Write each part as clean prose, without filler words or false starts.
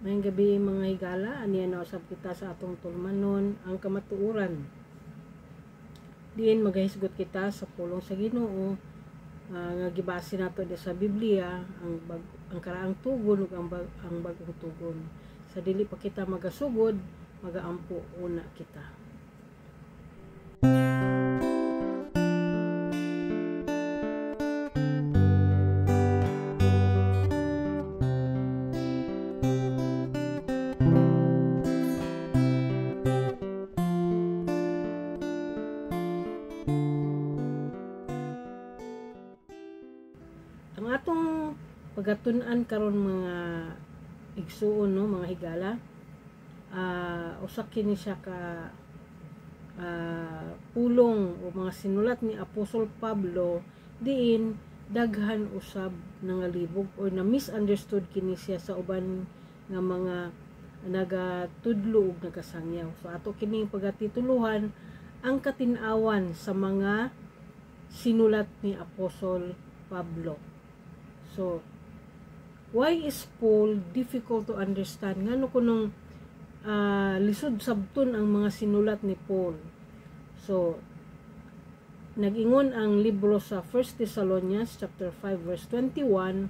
Ngayong gabi mga higala, aniya na usab kita sa atong tulmanon ang kamatuoran. Diin magahisgot kita sa pulong sa Ginoo nga gibase nato sa Biblia ang karaang tugon ug ang bagong tugon. Sa dili pa kita magasugod, magaampo una kita. Ang atong pagatun-an karon mga igsuon, no, mga higala, usa kini siya ka pulong o mga sinulat ni Apostol Pablo diin daghan usab nangalibog o na misunderstood kini siya sa uban nga mga nagatudlo ug nagasangyaw. So ato kini pagatituluhan ang katin-awan sa mga sinulat ni Apostol Pablo. So, why is Paul difficult to understand? Ngano kunong lisod sabton ang mga sinulat ni Paul. So, nag-ingon ang libro sa 1 Thessalonians chapter 5 verse 21,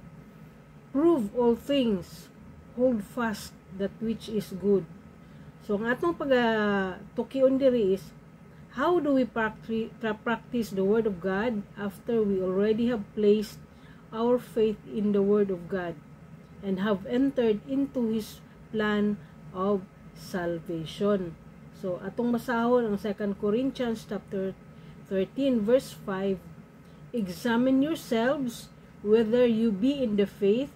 prove all things, hold fast that which is good. So, ang atong pag-tukion diri is, how do we practice the Word of God after we already have placed our faith in the Word of God and have entered into His plan of salvation? So, atong basahon ang 2 Corinthians chapter 13 verse 5, examine yourselves whether you be in the faith,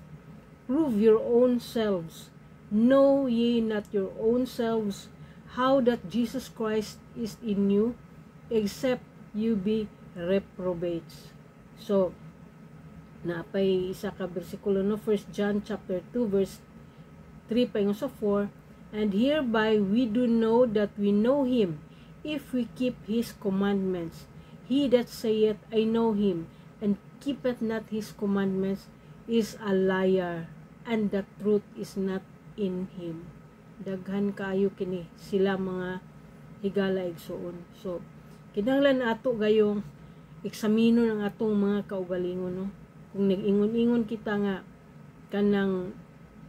prove your own selves, know ye not your own selves how that Jesus Christ is in you, except you be reprobates. So, napay isa ka bersikulo no, 1 John chapter 2 verse 3 paingon sa 4, and hereby we do know that we know him if we keep his commandments. He that saith I know him and keepeth not his commandments is a liar, and the truth is not in him. Daghan kaayo kini sila mga higala igsuon. So kinahanglan ato gayong eksamino ang atong mga kaugalingon, no. Kung nag-ingon-ingon kita nga kanang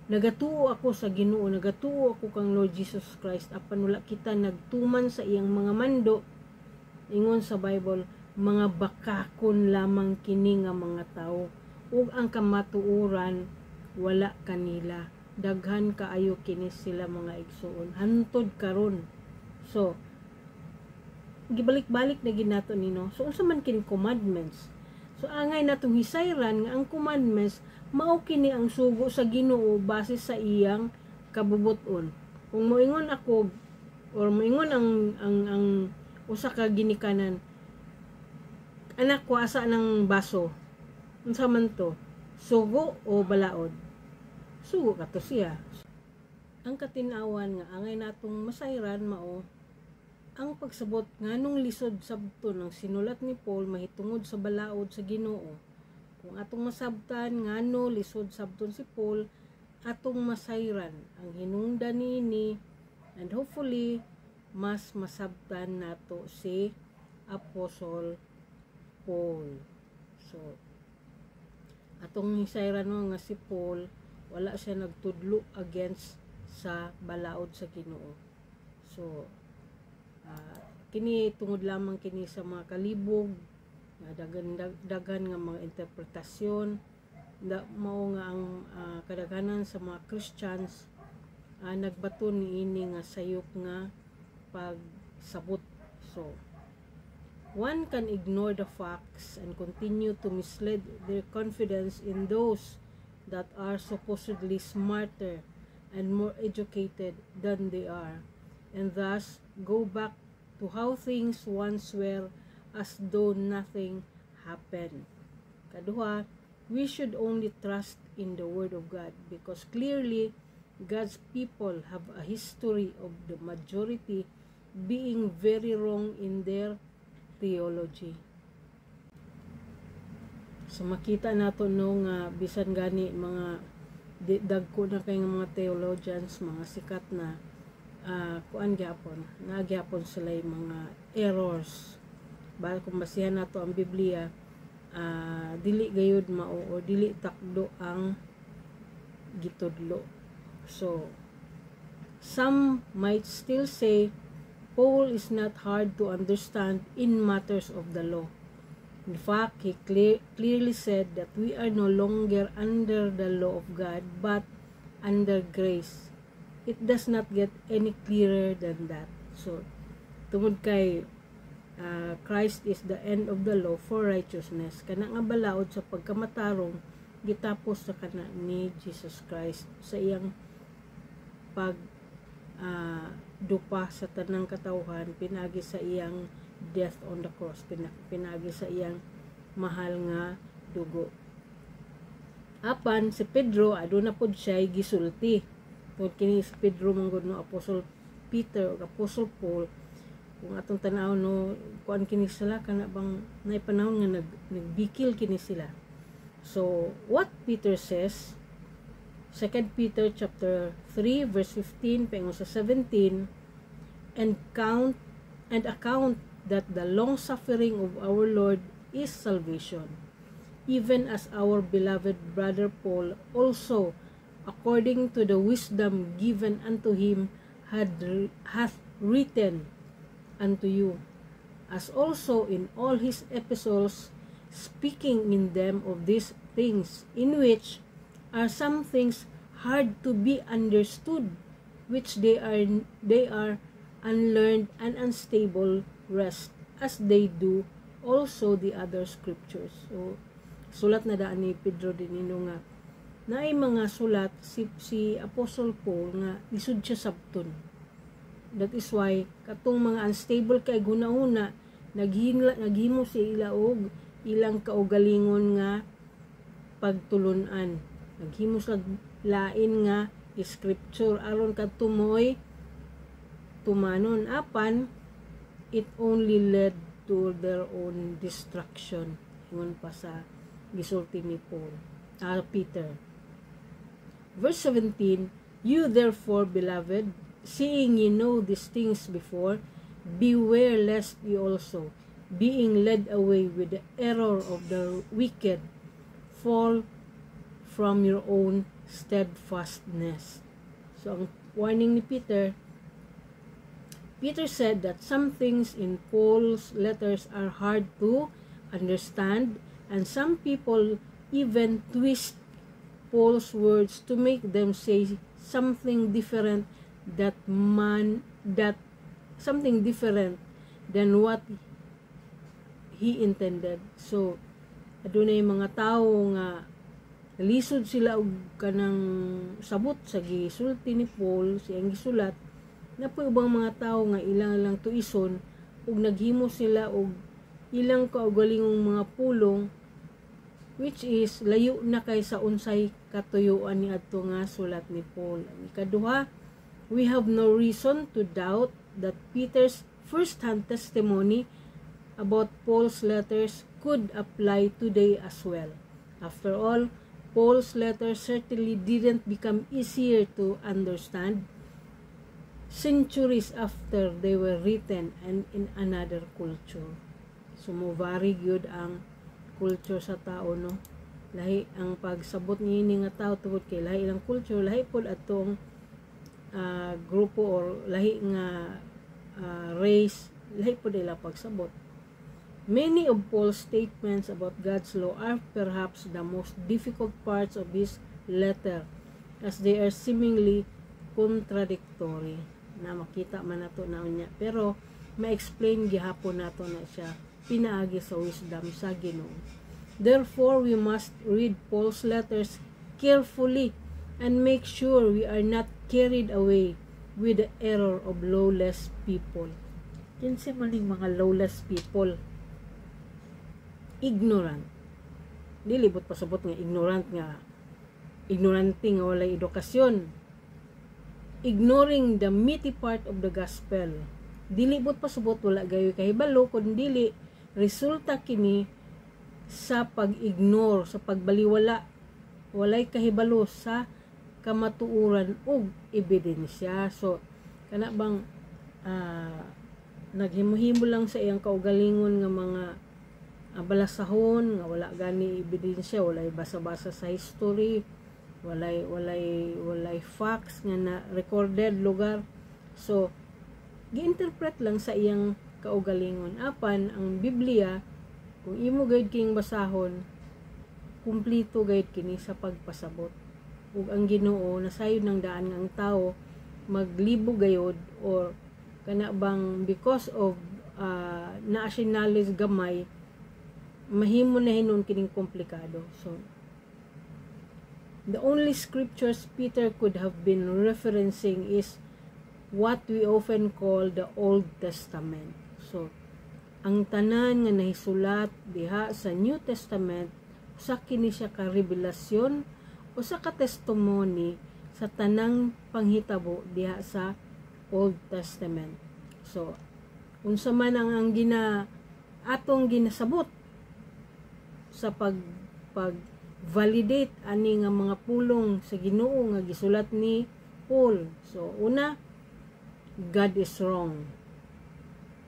nagatuo ako sa Ginoo, nagatuo ako kang Lord Jesus Christ, apan wala kita nagtuman sa iyang mga mando, ingon sa Bible, mga bakakon lamang kini nga mga tao, ug ang kamatuoran wala kanila. Daghan kaayo kini sila mga igsuon hantod karon. So gibalik-balik na ginato nino. So unsa man kini commandments? So angay natong hisayran nga ang commandments mao kini ang sugo sa Ginoo base sa iyang kabubuton. Kung moingon ako or moingon ang usa ka ginikanan, anak ko asa ng baso, unsa man to, sugo o balaod? Sugo ka to siya. Ang katinawan nga angay natong masayran mao ang pagsabot nganong lisod sabton ng sinulat ni Paul mahitungod sa balaod sa Ginoo. Kung atong masabtan ngano lisod sabton si Paul, atong masayran ang hinungdan niini, and hopefully mas masabtan nato si Apostle Paul. So atong hisayran nga si Paul wala siya nagtudlo against sa balaod sa Ginoo. So kini tungod lamang kini sa mga kalibog dagan nga mga interpretasyon mao nga ang kadaghanan sa mga Christians nagbato niini nga sayop nga pagsabot. So one can ignore the facts and continue to mislead their confidence in those that are supposedly smarter and more educated than they are, and thus go back to how things once were as though nothing happened. Kaduha, we should only trust in the Word of God because clearly God's people have a history of the majority being very wrong in their theology. So makita nato no nga bisan gani mga dagko na kay mga theologians, mga sikat na kuan gyapon, nagyapon sila yung mga errors. Kung basihan nato ang Biblia, dili gayud mao o dili takdo ang gitudlo. So some might still say Paul is not hard to understand in matters of the law. In fact, he clearly said that we are no longer under the law of God, but under grace. It does not get any clearer than that. So, tungod kay Christ is the end of the law for righteousness. Kana nga balaod sa pagkamatarong, gitapos sa kana ni Jesus Christ sa iyang pag dupa sa tanang katawhan, pinagi sa iyang death on the cross, pinagi sa iyang mahal nga dugo. Apan si Pedro aduna pod siya gisulti. Tungod kini si Pedro manggod no Apostle Peter o Apostle Paul, kung atong tanaw no kuan kini sila kana bang nay panahon nga nagbikil kini sila. So what Peter says, 2 Peter chapter 3 verse 15 paingon sa 17, and account that the long suffering of our Lord is salvation, even as our beloved brother Paul also, according to the wisdom given unto him, hath written unto you, as also in all his epistles, speaking in them of these things, in which are some things hard to be understood, which they are unlearned and unstable rest, as they do also the other scriptures. So sulat na daan ni Pedro din nino nga naay mga sulat si Apostle Paul nga lisod siya sabton. That is why katong mga unstable kay guna-una naghimo si ila og ilang kaugalingon nga pagtulunan. Naghimo sa lain nga scripture aron kadtumoy tumanon, apan it only led to their own destruction. Ingon pa sa gisulti ni Peter. Verse 17, you therefore, beloved, seeing ye know these things before, beware lest ye also, being led away with the error of the wicked, fall from your own steadfastness. So ang warning ni Peter said that some things in Paul's letters are hard to understand, and some people even twist Paul's words to make them say something different something different than what he intended. So adunay mga tawo nga lisod sila og kanang sabot sa gisulti ni Paul, siyang gisulat, na po ubang mga tao nga ilang lang tuison ug naghimo sila og ilang kaugalingong mga pulong, which is layo na kay sa unsay katuyuan ni adto nga sulat ni Paul. Ang ikaduha, we have no reason to doubt that Peter's first-hand testimony about Paul's letters could apply today as well. After all, Paul's letters certainly didn't become easier to understand centuries after they were written and in another culture. So vary gyud ang culture sa tao, no? Lahi ang pagsabot niini nga tao tungod kay lahi ilang culture, lahi pod atong grupo or lahi nga race, lahi pod ila pagsabot. Many of Paul's statements about God's law are perhaps the most difficult parts of his letter, as they are seemingly contradictory. Na makita man nato na unya, pero ma-explain gihapon nato na siya pinaagi sa wisdom sa Ginoo. Therefore, we must read Paul's letters carefully and make sure we are not carried away with the error of lawless people. Kinsa man ning mga lawless people? Ignorant. Dilibot pasabot nga ignorante nga walay edukasyon. Ignoring the meaty part of the gospel. Dilibot pasabot wala gayo kahibalo, kundi resulta kini sa pag-ignore, sa pagbaliwala, walay kahibalo sa kamatuoran ug ebidensya. So kana bang naghimo-himo lang sa iyang kaugalingon nga mga balasahon nga wala gani ebidensya, walay basa-basa sa history, walay facts nga na recorded lugar. So gi-interpret lang sa iyang kaugalingon. Apan ang Biblia kung imo gayud king basahon, kumplito gayud kini sa pagpasabot. Ug ang Ginoo nasayod ng daan nga ang tawo maglibog gayud, or kana bang because of naa siya knowledge gamay, mahimo na hinon kining komplikado. So the only scriptures Peter could have been referencing is what we often call the Old Testament. So ang tanan nga nahisulat diha sa New Testament, usa kini siya ka revelasyon o sa ka testimony sa tanang panghitabo diha sa Old Testament. So unsa man ang atong ginasabot sa pag validate ani nga mga pulong sa Ginoo nga gisulat ni Paul. So una, God is wrong.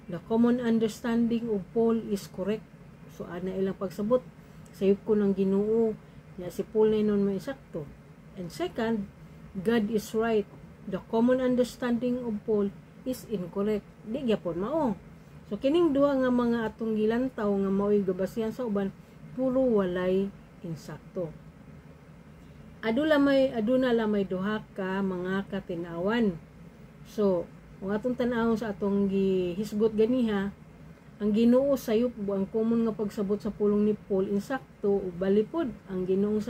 The common understanding of Paul is correct. So ana ilang pagsabot, sayop ko ng Ginoo nga si Paul na inon may sakto. And second, God is right. The common understanding of Paul is incorrect. Di gyapon mao. So kining duha nga mga atong gilantaw nga mao'y gabasihan sa uban, puro walay insakto. Aduna lamay duha ka mga katinawan. So kung atong tan-awon sa atong gihisgot ganiha, ang Ginoo sayop ang common nga pagsabot sa pulong ni Paul insakto ug balipod ang Ginoo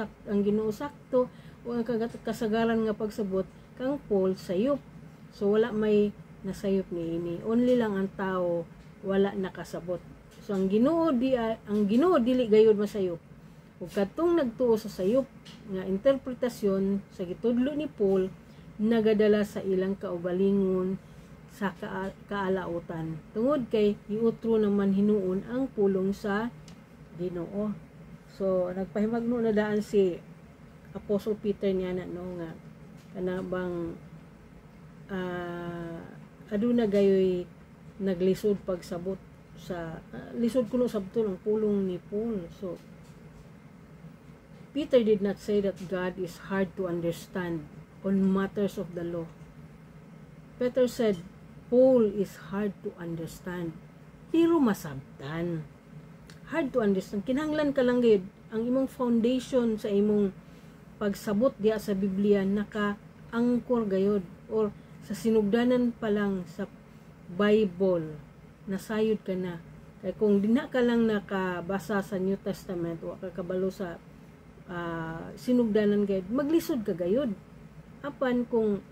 sakto o ang kasagaran nga pagsabot kang Paul sayop. So wala may nasayop niini, only lang ang tao wala nakasabot. So ang Ginoo dili gayud masayop. Ug kadtong nagtuo sa sayop nga interpretasyon sa gitudlo ni Paul, nagadala sa ilang kaugalingon sa kaalautan. Tungod kay giutro naman hinuon ang pulong sa Ginoo. So nagpahimagno na daan si Apostle Peter niya na nga kana bang aduna gayoy naglisod pagsabot sa lisod kuno sabton ang pulong ni Paul. So Peter did not say that God is hard to understand on matters of the law. Peter said Paul is hard to understand, pero masabtan. Hard to understand. Kinahanglan ka lang gayud ang imong foundation sa imong pagsabot diya sa Biblia naka-angkor gayud, or sa sinugdanan pa lang sa Bible nasayod ka na. Kay kung dina ka lang nakabasa sa New Testament o kakabalo sa sinugdanan gayud, maglisod ka gayud. Apan kung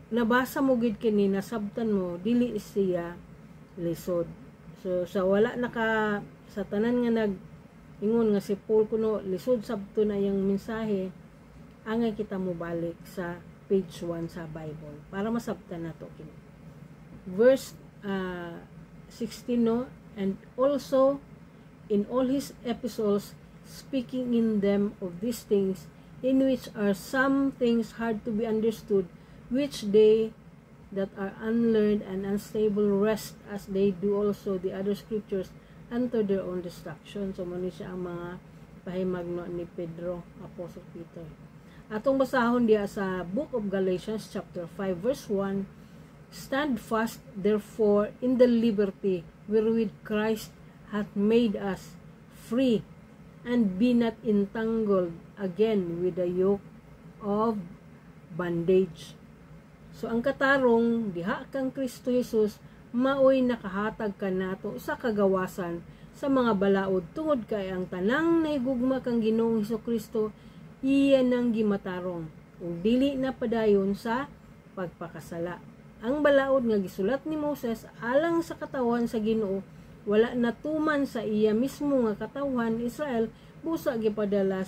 nabasa mo gid kini, nasabtan mo, dili siya lisod. So sa wala sa tanan nga ingon nga si Paul kuno lisod sabto na yung mensahe, angay kita mo balik sa page 1 sa Bible para masabtan nato kini. Verse 16 no, and also in all his epistles speaking in them of these things, in which are some things hard to be understood, which they that are unlearned and unstable rest as they do also the other scriptures unto their own destruction. So muna siya ang mga pahimagno ni Pedro, Apostle Peter. Atong basahon diya sa Book of Galatians chapter 5 verse 1, stand fast therefore in the liberty wherewith Christ hath made us free, and be not entangled again with the yoke of bondage. So ang katarong diha kang Kristo Jesus, maoy nakahatag ka nato sa kagawasan sa mga balaod, tungod kay ang tanang nahigugma kang Ginoong Hesukristo iya nang gimatarong ug dili na padayon sa pagpakasala. Ang balaod nga gisulat ni Moses alang sa katawan sa Ginoo, wala natuman sa iya mismo nga katawan Israel, busa gipadala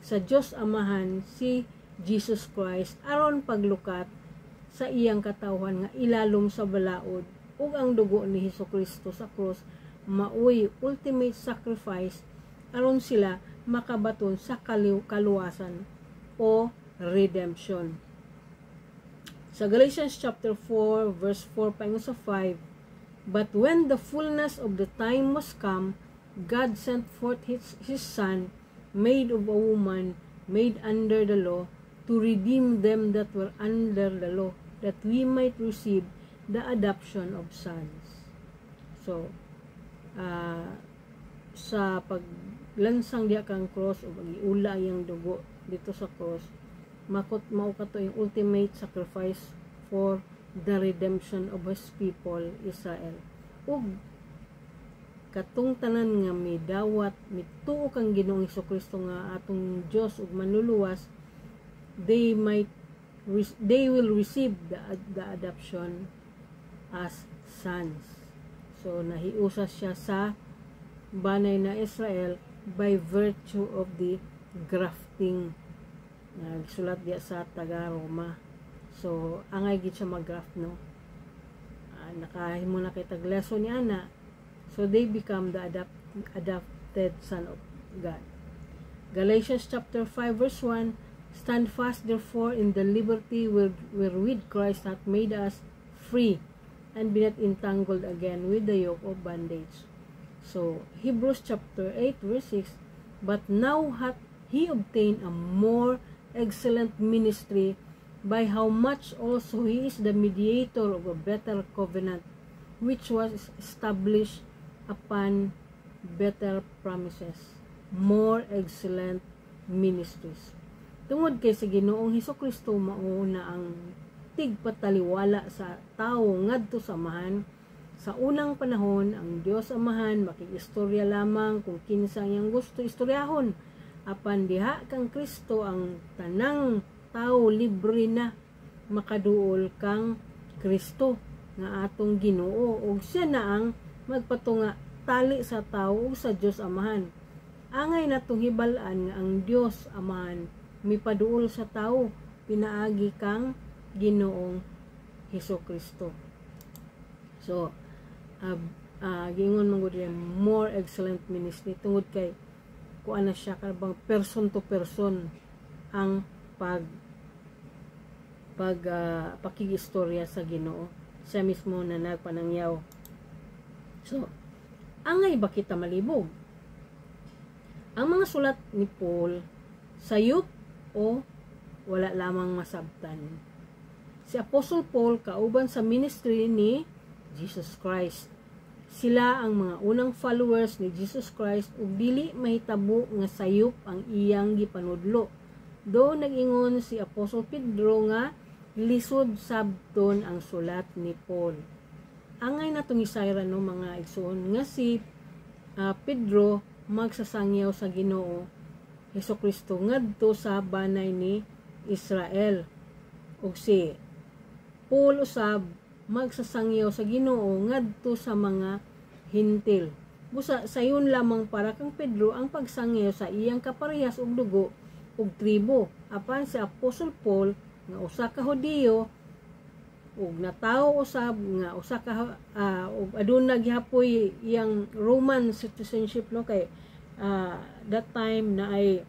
sa Dios Amahan si Jesus Christ aron paglukat sa iyang katawan nga ilalom sa balaod, ug ang dugo ni Hesukristo sa krus maoy ultimate sacrifice aron sila makabaton sa kaluwasan o redemption. Sa Galatians chapter 4 verse 4 paingon sa 5, but when the fullness of the time was come, God sent forth his Son, made of a woman, made under the law, to redeem them that were under the law, that we might receive the adoption of sons. So, sa paglansang diya kang cross o pag-iula yung dugo dito sa cross, mao kato yung ultimate sacrifice for the redemption of His people, Israel. Ug katong tanan nga may dawat, mituo kang Ginoong Hesukristo nga atong Dios ug manluluwas, they will receive the adoption as sons. So nahiusa siya sa banay na Israel by virtue of the grafting. Nagsulat diya sa Taga-Roma. So angay gid siya mag-graft, no? Nakahimo na kay tagleso ni ana. So they become the adopted son of God. Galatians chapter 5 verse 1, stand fast therefore in the liberty wherewith Christ hath made us free, and be not entangled again with the yoke of bondage. So Hebrews chapter 8 verse 6, but now hath he obtained a more excellent ministry, by how much also he is the mediator of a better covenant, which was established upon better promises. More excellent ministries. Tungod kay sa Ginoong Hesukristo, mauna ang tigpataliwala sa tao ngadto sa amahan. Sa unang panahon, ang Dios Amahan makiistorya lamang kung kinsa iyang gusto istoryahon. Apan diha kang Kristo, ang tanang tao libre na makaduol kang Kristo nga atong Ginoo, ug siya na ang magpatunga tali sa tao ug sa Dios Amahan. Angay natong hibal-an nga ang Dios Amahan mipaduol sa tao pinaagi kang Ginoong Hesukristo. So gingon man gud more excellent ministry tungod kay kuan na siya karabang person to person ang pakigistorya sa Ginoo. Siya mismo na nagpanangyaw. So, angay ba kita malibog? Ang mga sulat ni Paul, sayop o wala lamang masabtan? Si Apostle Paul kauban sa ministry ni Jesus Christ. Sila ang mga unang followers ni Jesus Christ ug dili mahitabo nga sayop ang iyang gipanudlo. Do nag-ingon si Apostle Pedro nga lisod sabton ang sulat ni Paul. Angay natong isayra no mga igsoon nga si Pedro magsasangyaw sa Ginoo Hesukristo ngadto sa banay ni Israel. Ug si Paul usab magsasangyaw sa Ginoo ngadto sa mga Hintil. Busa sayon lamang para kang Pedro ang pagsangyaw sa iyang kaparehas og dugo ug tribo. Apan si Apostle Paul nga usa ka Hudiyo ug natawo usab nga usa ka ug aduna gihapoy iyang Roman citizenship, no, kay that time na ay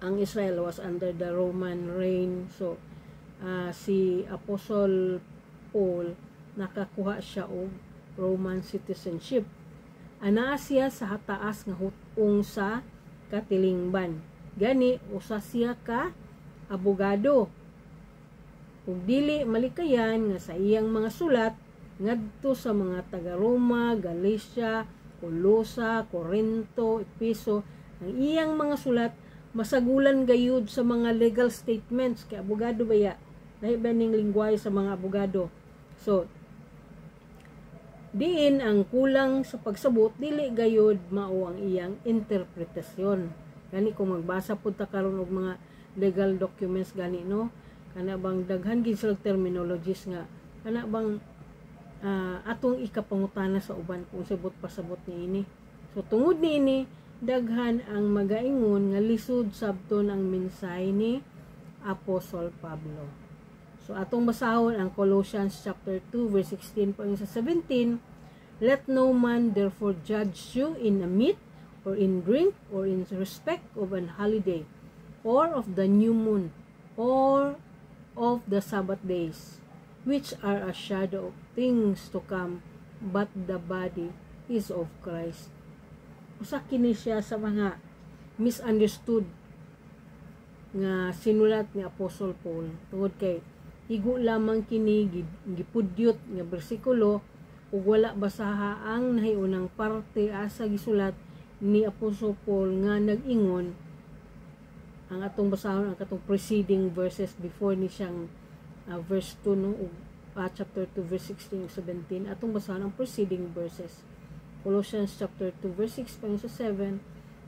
ang Israel was under the Roman reign. So si Apostle Paul nakakuha siya og Roman citizenship. Anaa siya sa hataas nga hutong sa katilingban. Gani usa siya ka abogado. Ug dili malikayan nga sa iyang mga sulat ngadto sa mga taga-Roma, Galacia, Colosa, Corinto, Epeso, ang iyang mga sulat masagulan gayud sa mga legal statements kay abogado baya. Lahi ba ning lingwahe sa mga abogado? So diin ang kulang sa pagsabot, dili gayud mao ang iyang interpretasyon. Gani kung magbasa pud ta karon og mga legal documents gani, no, kana bang daghan gid sila terminologies nga kana bang atong ikapangutana sa uban kung sabot pasabot niini. So tungod niini daghan ang magaingon nga lisod sabton ang mensahe ni Apostle Pablo. So atong basahon ang Colossians chapter 2 verse 16 pa sa 17. Let no man therefore judge you in a meat or in drink or in respect of an holiday or of the new moon, or of the Sabbath days, which are a shadow of things to come, but the body is of Christ. Usa kini siya sa mga misunderstood nga sinulat ni Apostle Paul, tungod kay higo lamang kini gipudyot nga bersikulo ug wala basaha ang nahiunang parte asa gisulat ni Apostle Paul nga nag-ingon ang atong basahon ang katong preceding verses before ni siyang verse 2 no chapter 2 verse 16 ug 17 atong basahon ang preceding verses. Colossians chapter 2 verse 6 pa sa 7,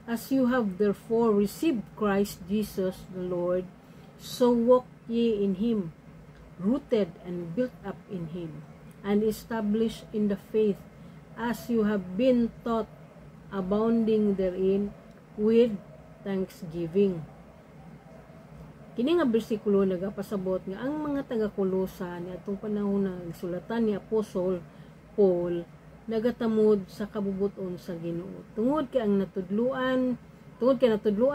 as you have therefore received Christ Jesus the Lord, so walk ye in him, rooted and built up in him, and established in the faith, as you have been taught, abounding therein with thanksgiving. Kini nga bersikulo nagapasabot nga ang mga taga-Kolosa ni atong panahon na sulatan ni Apostol Paul nagatamod sa kabubuton sa Ginoo. Tungod kay natudluan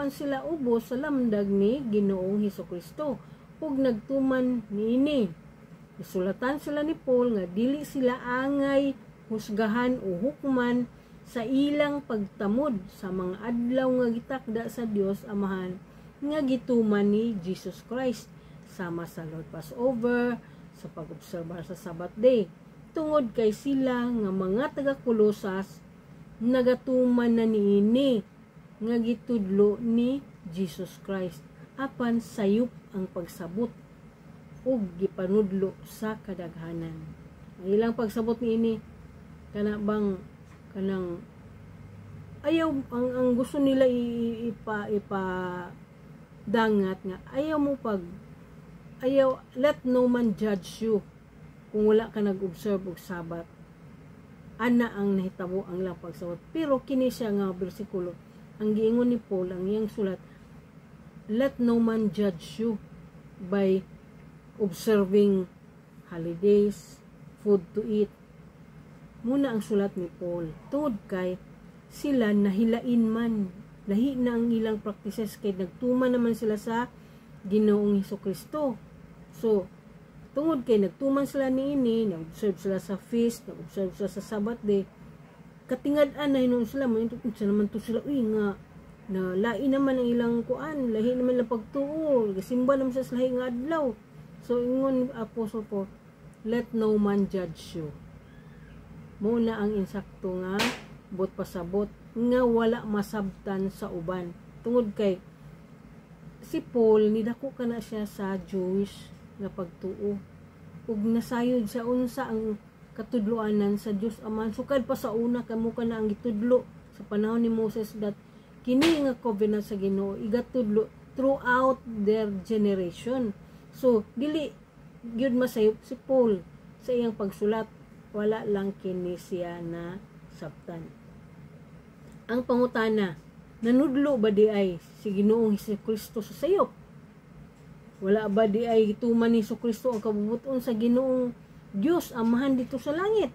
sila ubos sa lamdag ni Ginoong Hesukristo ug nagtuman niini. Isulatan sila ni Paul nga dili sila angay husgahan o hukman sa ilang pagtamod sa mga adlaw nga gitakda sa Dios Amahan nga gituman ni Jesus Christ sama sa Lord Passover, sa pag-obserbar sa Sabbath day. Tungod kay sila nga mga taga-Kolosas nagatuman na niini nga gitudlo ni Jesus Christ apan sayop ang pagsabot ug gipanudlo sa kadaghanan. Ang ilang pagsabot niini kanang ayaw ang gusto nila dangat nga ayaw let no man judge you kung wala ka nag-observe og Sabat. Ana ang nahitabo ang ilang pagsabot. Pero kini siya nga bersikulo ang giingon ni Paul ang iyang sulat, let no man judge you by observing holidays, food to eat. Muna ang sulat ni Paul, tungod kay sila nahilain man, lahi na ang ilang practices kay nagtuman naman sila sa Ginoong Hesukristo. So tungod kay nagtuman sila niini, nag-observe sila sa feast, nag-observe sila sa Sabbath day, katingad-an na hinon sila, sa naman to sila, nga na lahi naman ang ilang kuan, lahi naman lang pagtuo, gasimba naman sa lahi nga adlaw. So ingon Apostle Paul, let no man judge you. Muna ang insakto nga bot pasabot nga wala masabtan sa uban. Tungod kay si Paul nidako kana siya sa Jewish nga pagtuo ug nasayod sa unsa ang katudloanan sa Dios Ama. Sukad pa sa una kamo kana ang gitudlo sa panahon ni Moses that kini nga covenant sa Ginoo igatudlo throughout their generation. So dili gyud masayop si Paul sa iyang pagsulat, wala lang kini siya na sabtan. Ang pangutana, nanudlo ba di ay si Ginoong Hesukristo sa sayop? Wala ba di ay tuman ni Hesukristo ang kabubuton sa Ginoong Dios Amahan dito sa langit?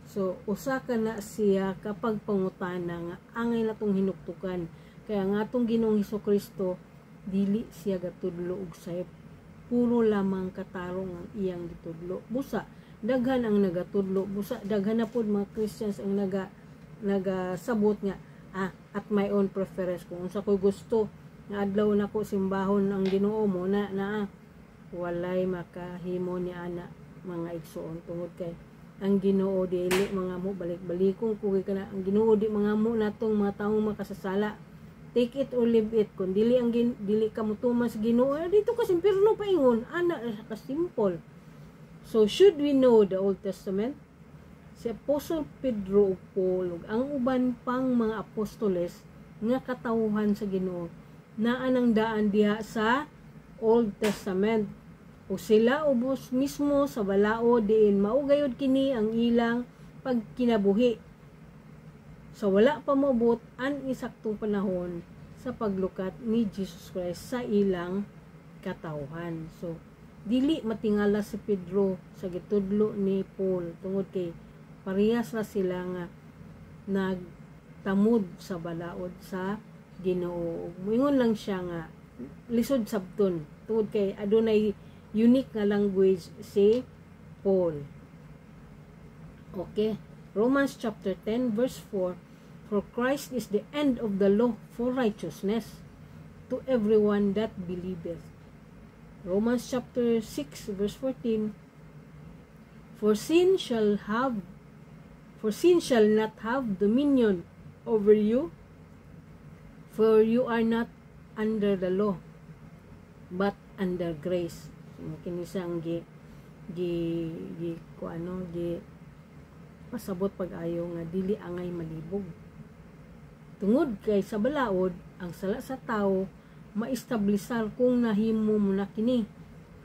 So usa ka na siya kapag pangutana nga angay natong hinuktukan. Kaya nga atong Ginoong Hesukristo dili siya gatudlo og sayop. Puro lamang katarong ang iyang gitudlo. Busa daghan ang nagatudlo, busa daghan na pud mga Christians ang nagasabot nga at my own preference, kung unsa ko'y gusto nga adlaw nako simbahon ang Ginoo mo na walay makahimo ni ana mga igsoon. Tungod kay ang Ginoo dili mga mo balik-balikon kugi kana ang Ginoo di mga mo natong mga taong makasasala. Take it or leave it. Kung dili ka mutuman sa Ginoo, dito ka simpirno paingon, ana ka simple. So should we know the Old Testament? Si Apostle Pedro ug Paul ug ang uban pang mga apostoles nga katawhan sa Ginoo naa nang daan diha sa Old Testament. O sila ubos mismo sa balao diin maugayod kini ang ilang pagkinabuhi. So wala pa moabot ang isaktong panahon sa paglukat ni Jesus Christ sa ilang katawhan. So dili matingala si Pedro sa gitudlo ni Paul tungod kay parehas na sila nga nagtamod sa balaod sa Ginoo. Moingon lang siya nga lisod sabton tungod kay adunay unique nga language si Paul. Okay, Romans chapter 10 verse 4, for Christ is the end of the law for righteousness to everyone that believeth. Romans chapter 6 verse 14, for sin shall not have dominion over you, for you are not under the law, but under grace. So, kini siyang pasabot pag-ayo nga dili angay malibog. Tungod kay sa balaod, ang sala sa tao maestablisar kung nahimo mo na kini.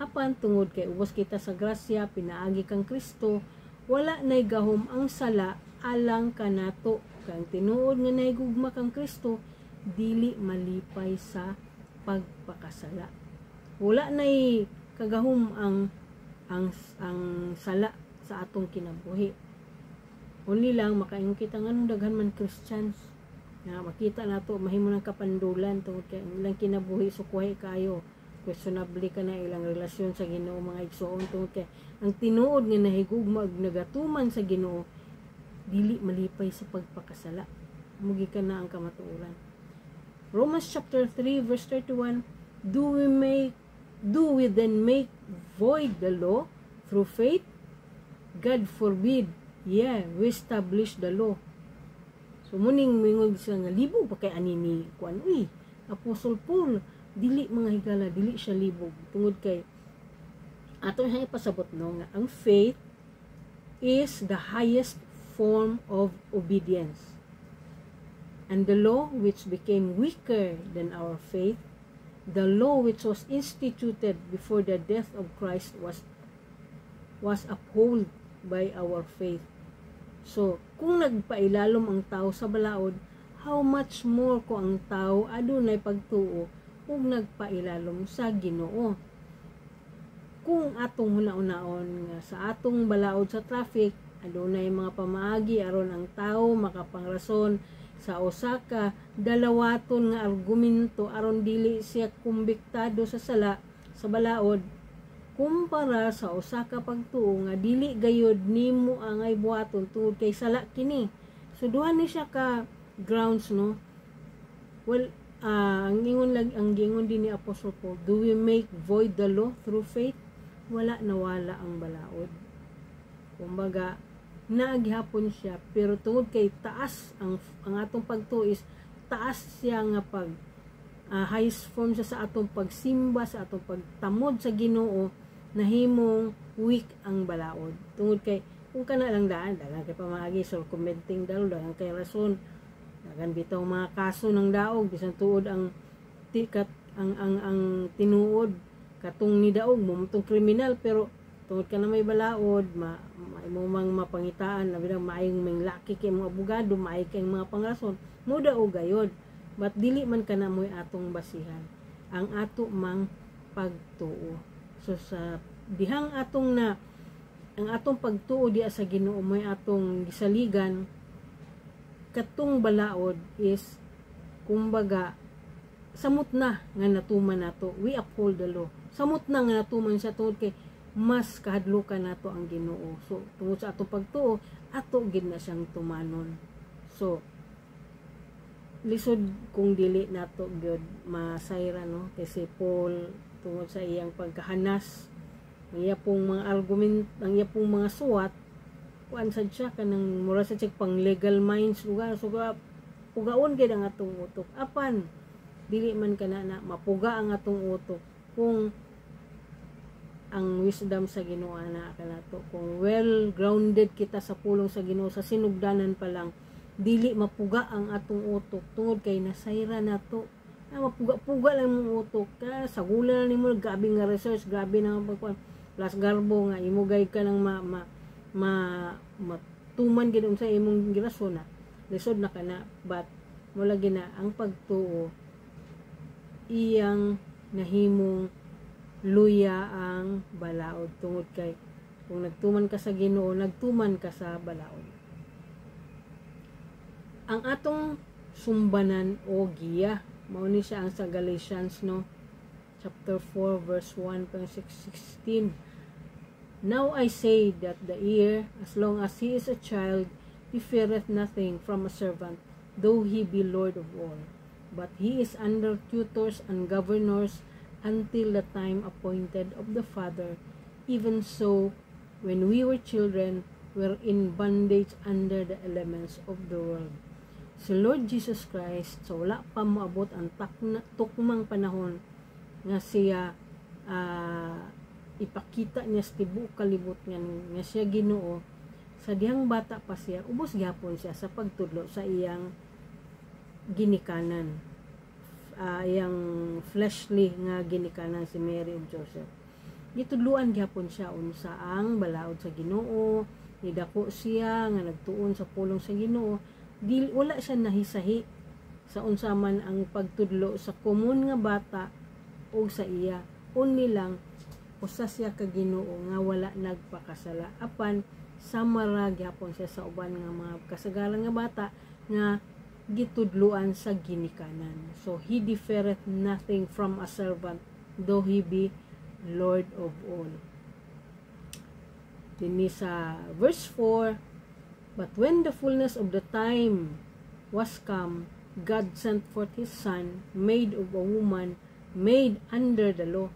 Apan tungod kay ubos kita sa grasya, pinaagi kang Kristo, wala nay gahom ang sala alang kanato. Kang tinuod nga naigugma kang Kristo, dili malipay sa pagpakasala. Wala nay kagahom ang sala sa atong kinabuhi. Only lang makaingon kita nganong daghan man Christians nga makita nato mahimo ng kapandulan tungod kay ilang kinabuhi sukuhay kayo, questionable ka na ilang relasyon sa Ginoo mga igsoon tungod kay ang tinuod nga nahigugma ug nagatuman sa Ginoo dili malipay sa pagpakasala. Mugi ka na ang kamatuoran. Romans chapter 3 verse 31, do we then make void the law through faith? God forbid. Yeah, we establish the law. So muning mingog siya nga libog pa kay anini kuan Apostle Paul dili mga higala, dili siya libog tungod kay ato siya ipasabot no nga ang faith is the highest form of obedience, and the law which became weaker than our faith, the law which was instituted before the death of Christ was upheld by our faith. So, kung nagpailalom ang tao sa balaod, how much more ko ang tao adunay pagtuo kung nagpailalom sa Ginoo. Kung atong hunaon-naon nga sa atong balaod sa traffic, adunay mga pamaagi aron ang tao makapangrason sa usa ka dalawaton nga argumento aron dili siya kumbiktado sa sala sa balaod, kumpara sa usa ka pagtuo nga dili gayud nimo angay buhaton tungod kay sala kini. So duha ni siya ka grounds no. Well, ang gingon din ni Apostle Paul, do we make void the law through faith? Wala nawala ang balaod. Kumbaga naagihapon siya, pero tungod kay taas ang atong pagtuo is taas siya nga pag highest form siya sa atong pagsimba, sa atong pagtamod sa Ginoo, nahimong weak ang balaod. Tungod kay kung kana lang daan kay pamaagi so commenting daw dagan kay rason dagan bitaw mga kaso ng daog bisan tuod ang tinuod katong ni daog mo mutong kriminal, pero tungod ka na may balaod mo mang mapangitaan na bidang maayong may laki kay mga abogado, maay kay mga pangrason mo daog gayod, but dili man kana moy atong basihan ang ato mang pagtuo. So sa dihang atong ang atong pagtuo diya sa Ginoo may atong gisaligan, katong balaod is kumbaga samot na nga natuman nato, we uphold the law. Samot na nga natuman siya tungod kay mas kahadlukan nato ang Ginoo. So tungod sa atong pagtuo, ato gid na siyang tumanon. So lisod kung dili nato gyud masayra no, kasi Paul tungod sa iyang pagkahanas, ang iya pong mga argument, ang iya pong mga suwat, kuan sad siya kanang mura sa check pang legal minds lugar. So pugaon gid ang atong utok. Apan dili man kana na mapuga ang atong utok kung ang wisdom sa Ginoo na kanato, kung well grounded kita sa pulong sa Ginoo, sa sinugdanan pa lang dili mapuga ang atong utok tungod kay nasayra nato. Mapuga-puga lang mong utok ka sa gula na nimo, grabe nga research, grabe na pagkuan plus garbo nga imugay ka ng matuman gid sa imong girasyon na lisod na kana, but mula gina ang pagtuo iyang nahimong luya ang balaod tungod kay kung nagtuman ka sa Ginoo, nagtuman ka sa balaod. Ang atong sumbanan o giya mao ni siya ang sa Galatians no chapter 4 verse 1 to 16. Now I say that the heir, as long as he is a child, differeth nothing from a servant, though he be Lord of all. But he is under tutors and governors until the time appointed of the Father. Even so, when we were children, we were in bondage under the elements of the world. Si Lord Jesus Christ, so wala pa moabot ang tukmang panahon nga siya ipakita niya sa tibuok kalibot nga siya Ginoo. Sa dihang bata pa siya, ubos gyapon siya sa pagtudlo sa iyang ginikanan, iyang fleshly nga ginikanan si Mary ug Joseph. Gitudluan gyapon siya unsa ang balaod sa Ginoo, nidako siya nga nagtuon sa pulong sa Ginoo. Wala siya nahisahi sa unsa man ang pagtudlo sa komun nga bata o sa iya. Unli lang usa siya ka Ginoo nga wala nagpakasala, apan samara gyapon siya sa uban nga mga kasagaran nga bata nga gitudluan sa ginikanan. So he differeth nothing from a servant, though he be Lord of all. Dinhi sa verse 4, but when the fullness of the time was come, God sent forth his Son, made of a woman, made under the law,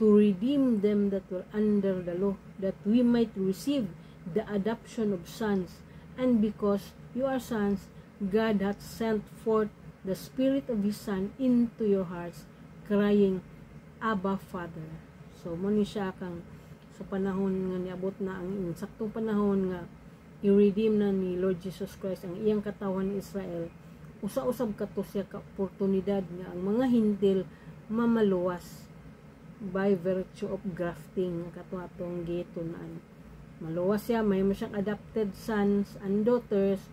to redeem them that were under the law, that we might receive the adoption of sons. And because you are sons, God hath sent forth the Spirit of his Son into your hearts, crying, Abba, Father. So, muna siya kang sa panahon nga niabot na ang saktong panahon nga i-redeem na ni Lord Jesus Christ ang iyang katawan ni Israel. Usa-usab kato siya ka oportunidad nga ang mga hintil mamaluwas by virtue of grafting kato atong gitunan. Maluwas siya, may siyang adopted sons and daughters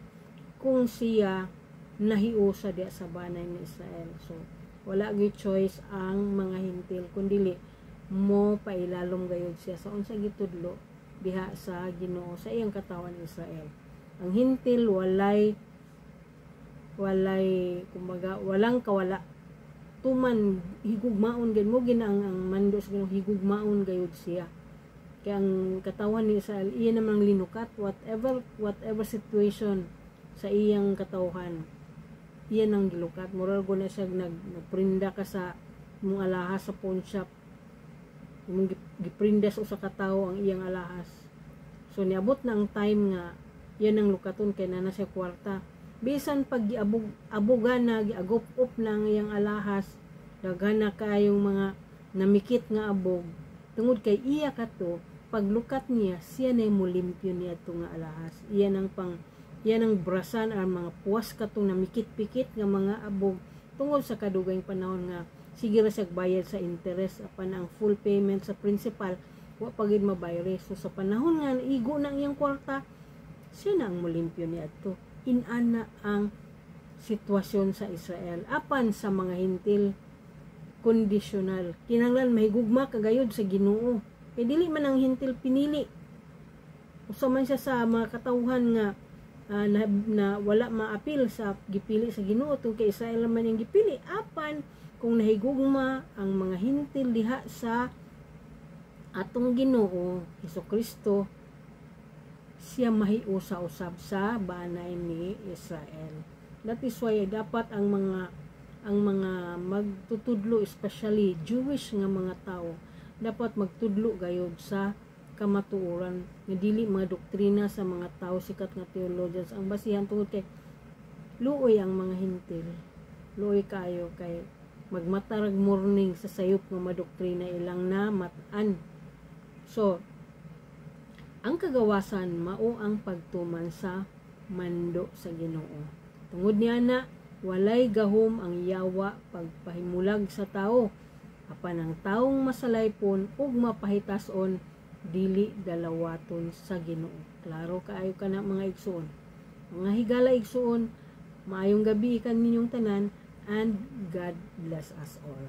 kung siya nahiusa diya sa banay ni Israel. So wala gyud choice ang mga hintil kundi mo pailalom gayud siya sa unsa gitudlo diha sa Ginoo sa iyang katawan ni Israel. Ang hintil walay kumbaga walang kawala, tuman higugmaon gid mo ginang ang mando sa Ginoo, higugmaon gayud siya. Kaya ang katawan ni Israel iya namang linukat whatever situation sa iyang katawhan, iyan ang gilukat. Moral ko na siya nagprinda ka sa mong alahas sa pawn shop, mong giprinda sa usa ka tawo ang iyang alahas. So niabot na ang time nga yan ang lukaton kay na siya kwarta. Bisan pag giabugan na giagop-op na ang iyang alahas, daghan na kayong mga namikit nga abog, tungod kay iya kato paglukat niya siya na mulimpyo niya ito nga alahas. Iyan ang brasan ang mga puwas katong namikit-pikit nga mga abog tungod sa kadugayng panahon nga sige ra siya bayad sa interest apan ang full payment sa principal wa pagid mabayre. So sa panahon nga igo na iyang kwarta, siya na ang mulimpyo niya ito. Inana ang sitwasyon sa Israel. Apan sa mga hintil, conditional. Kinahanglan mahigugma kagayod sa Ginoo. Kay dili man ang hintil pinili. Usa man siya sa mga katawhan nga na wala maapil sa gipili sa Ginoo tungod kay Israel man yung gipili. Apan kung nahigugma ang mga hintil diha sa atong Ginoo Hesukristo, siya mahiusa-usab sa banay ni Israel. That is why dapat ang mga magtutudlo, especially Jewish nga mga tao, dapat magtudlo gayud sa kamatuoran nga dili mga doktrina sa mga tao sikat nga theologians ang basihan tungod kay luoy ang mga hintil. Luoy kayo kay magmatarag morning sa sayop nga madoktrina ilang na matan. So ang kagawasan mao ang pagtuman sa mando sa Ginoo. Tungod niya na walay gahom ang yawa pagpahimulag sa tao, apan ang taong masalaypon ug mapahitason dili dalawaton sa Ginoo. Klaro kaayo kana mga igsoon. Mga higala igsoon, maayong gabi kan ninyong tanan, and God bless us all.